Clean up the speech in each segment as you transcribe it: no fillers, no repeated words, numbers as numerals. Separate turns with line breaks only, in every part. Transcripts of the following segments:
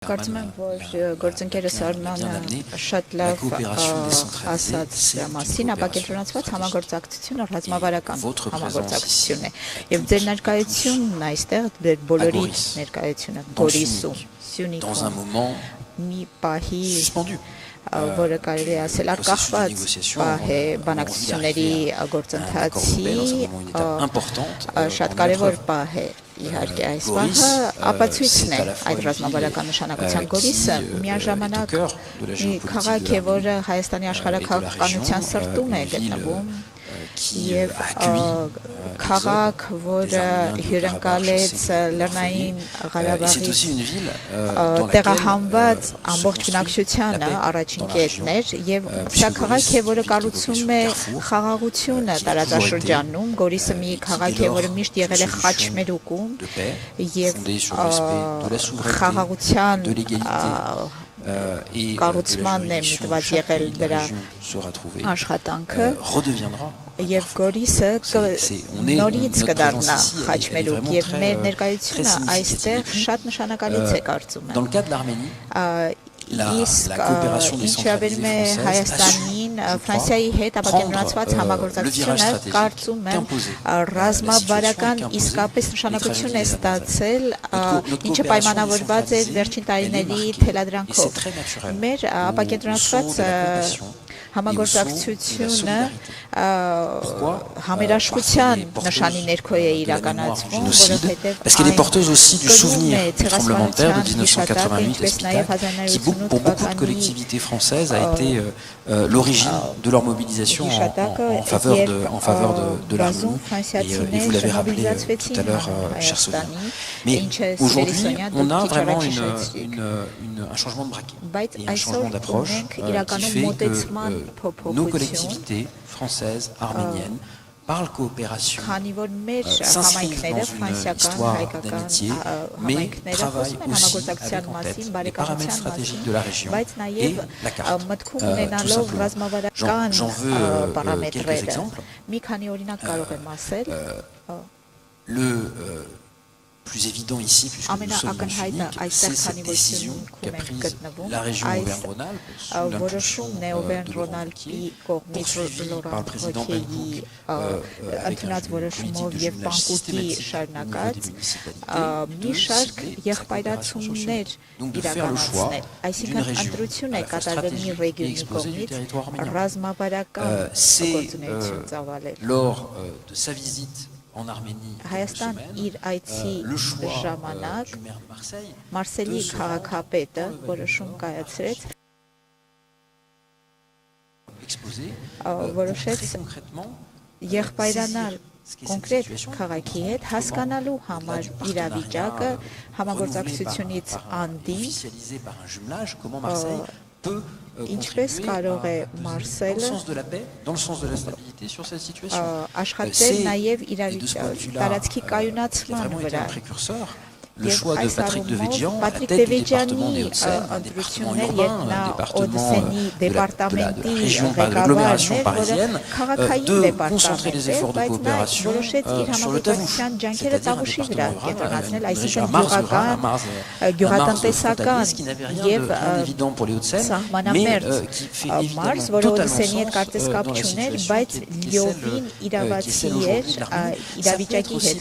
Կարծում եմ, որ գործընկերս Արմանը շատ լավ ասաց դրա մասին, ապակենտրոնացված համագործակցությունը ռազմավարական համագործակցություն է։ Եվ ձեր ներկայությունն այստեղ, ձեր բոլորի ներկայությունը Գորիսում, Սյունիքում, մի պահի, որը կարելի է ասել արկախված պահ է բանակցությունների գործընթացի շատ կարևոր պահ է։ Իհարկե այս պահը ապացույցն է այդ ռազմավարական նշանակության Գորիսը միաժամանակ մի քաղաք է, որը Հայաստանի աշխարհաքաղաքականության սրտում է գտնվում եւ քաղաք, որը հյուրընկալեց Լեռնային Ղարաբաղից տեղահանված ամբողջ բնակչությանը առաջին կետն էր եւ սա քաղաք է, որը կառուցում է խաղաղությունը տարածաշրջանում։ Գորիսը մի քաղաք է, որը միշտ եղել է խաչմերուկում եւ խաղաղության կառուցմանն է միտված եղել դրա աշխատանքը եւ Գորիսը նորից կդառնա խաչմերուկ եւ մեր ներկայությունը այստեղ շատ նշանակալից է կարծում եմ։ Իսկ ինչ վերաբերում է Հայաստանին, Ֆրանսիայի հետ ապակենտրոնացված համագործակցությունը կարծում եմ ռազմավարական իսկապես նշանակություն է ստացել, ինչը պայմանավորված է վերջին տարիների թելադրանքով։ Մեր ապակենտրոնացված համագործակցությունը համերաշխության նշանի ներքո է իրականացվում, որովհետև
parce qu'elle est porteuse aussi du souvenir du tremblement de terre de 1988 qui pour beaucoup de collectivités françaises a été l'origine de leur mobilisation en faveur de l'harmonie et vous l'avez rappelé tout à l'heure cher Sonia. Mais aujourd'hui on a vraiment un changement de braquet et un changement d'approche qui fait que nos collectivités françaises, arméniennes, parlent coopération, s'inscrivent dans une histoire d'amitié, mais travaillent aussi avec en tête les paramètres stratégiques de la région et la carte. Tout simplement. J'en veux quelques exemples. Le plus évident ici, puisque nous sommes dans Munich, c'est cette décision qu'a prise la région Auvergne-Rhône-Alpes sous l'impulsion de Laurent Wauquiez, poursuivie par le président Benkouk avec un jury politique de jumelage systématique au niveau des municipalités de cette coopération sociale. Donc de faire le choix d'une région à la fois stratégique et exposée du territoire arménien. C'est lors de sa visite en Arménie le choix du maire de Marseille de se exposer très concrètement
եղբայրանալ կոնկրետ քաղաքի հետ հասկանալու համար իրավիճակը համագործակցությունից անդին ինչպես կարող է Մարսելը աշխատել նաև տարածքի կայունացման վրա
le choix de Patrick Devedjian à la tête du département des Hauts-de-Seine, un département urbain, de la région, de l'agglomération parisienne, de concentrer les efforts de coopération sur le Tavouche, c'est-à-dire un département urbain, une région à Mars frontalier, qui n'avait rien d'évident pour les Hauts-de-Seine, mais qui fait évidemment totalement sens dans la situation qui est celle aujourd'hui de l'Arménie.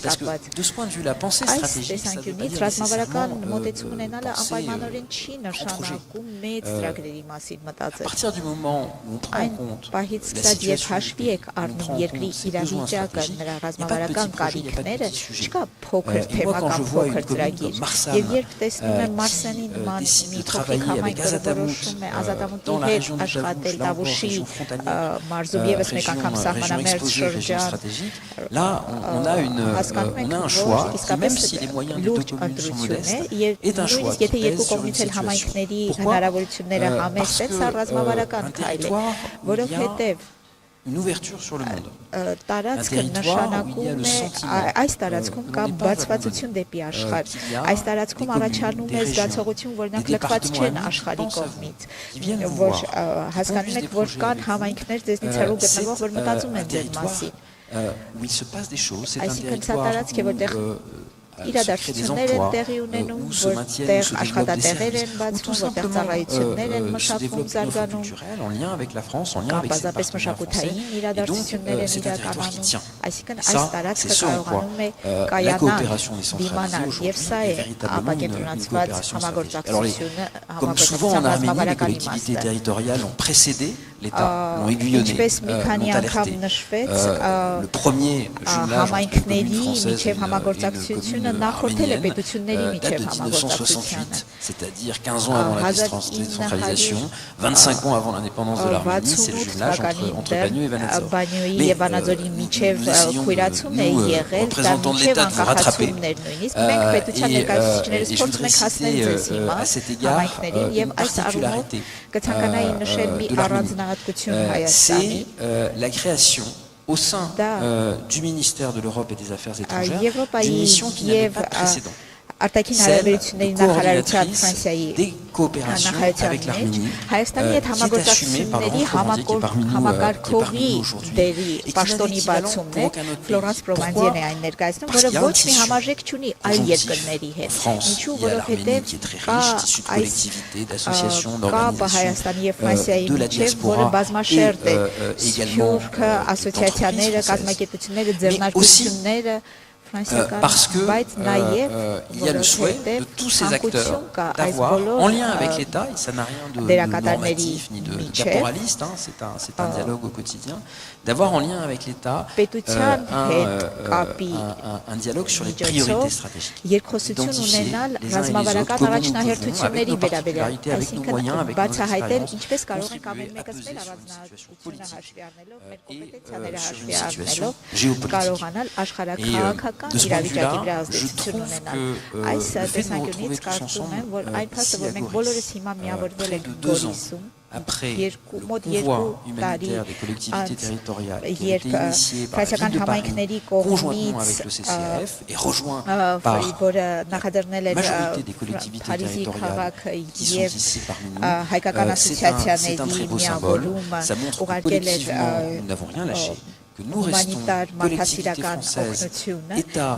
Parce que de ce point de vue, la pensée stratégique, ça veut pas
ռազմավարական մոտեցում ունենալը անպայմանորեն չի նշանակում մեծ ծրագրերի մասին մտածել։ Այն պահից սկսած երբ հաշվի եք առնում երկրի իրավիճակը, նրա ռազմավարական կարիքները, չկա փոքր թեմա կամ փոքր ծրագիր։ Եվ երբ տեսնում եմ Մարսենի նման մի փոքրիկ համայնք, որը որոշում է ազատամուտի հետ աշխատել Տավուշի մարզում եւս մեկ անգամ սահմանամերձ շրջան, հասկանում եք, որ իսկապես ընտրություն է, նույնիսկ եթե երկու կողմից էլ համայնքների հնարավորությունները համեստ, սա ռազմավարական քայլ է, որովհետև տարածքը նշանակում է այս տարածքում կա բացվածություն դեպի աշխարհ, այս տարածքում առաջանում է զգացողություն, որ նրանք լքված չեն աշխարհի կողմից, որ հասկանում եք, որ կան համայնքներ ձեզնից հեռու գտնվող, որ մտածում են ձեր մասին, այսինքն սա տարածք է, որտեղ իրադարձություններ են տեղի ունենում, որտեղ աշխատատեղեր են բացվում, որտեղ ծառայություններ են մշակվում, զարգանում, բազապես մշակութային իրադարձություններ են իրականանում, այսինքն այս տարածքը կարողանում է կայանալ, դիմանալ, եւ սա է ապակենտրոնացված համագործակցությունը, համագործակցության
իմաստը։ Ինչպես մի քանի անգամ նշվեց, համայնքների միջև համագործակցությունը նախորդել է պետությունների միջև համագործակցությանը, c'est-à-dire 15 ans avant la décentralisation, 25 ans avant l'indépendance de l'Arménie, c'est le jumelage entre Bagneux et Vanadzor.
Nous,
représentants de l'État, de vous rattraper. Et je voudrais citer à cet égard une particularité de l'Arménie. C'est la création au sein du ministère de l'Europe et des Affaires étrangères d'une mission qui n'avait pas de précédent. Celle de coordinatrice des coopérations avec l'Arménie, qui est assumée par Laurent Fromandier, qui est parmi nous aujourd'hui, et qui nous a dit équivalent pour aucun autre pays. Pourquoi? Parce qu'il y a un tissu conjonctif en France, il y a l'Arménie qui est très riche, tissu de collectivités, d'associations, d'organisations, de la diaspora, et également d'entreprises, mais aussi parce que il y a le souhait de tous ces acteurs d'avoir, en lien avec l'État, et ça n'a rien de normatif ni d'apporaliste, c'est un dialogue au quotidien, d'avoir en lien avec l'État un dialogue sur les priorités stratégiques. Identifier les uns et les autres, comment nous pouvons, avec nos particularités, avec nos moyens, avec nos expériences, contribuer à peser sur une situation politique et sur une situation géopolitique. Et de ce point de vue-là, je trouve que le fait de nous retrouver tous ensemble ici à Goris, près de 2 ans après le convoi humanitaire des collectivités territoriales qui a été initié par la ville de Paris, conjointement avec le CCAF et rejoint par la majorité des collectivités territoriales qui sont ici parmi nous, c'est un très beau symbole. Ça montre que collectivement, nous n'avons rien lâché. Que nous restons collectivité française, État,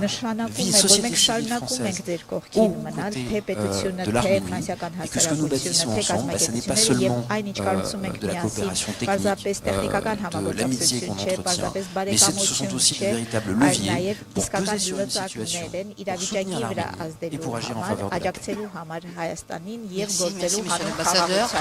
vie, société civile française, aux côtés de l'Arménie, et que ce que nous bâtissons ensemble, ce n'est pas seulement de la coopération technique, de l'amitié qu'on entretient, mais ce sont aussi de véritables leviers pour peser sur une situation, pour soutenir l'Arménie et pour agir en faveur de la paix.
Merci, monsieur l'ambassadeur.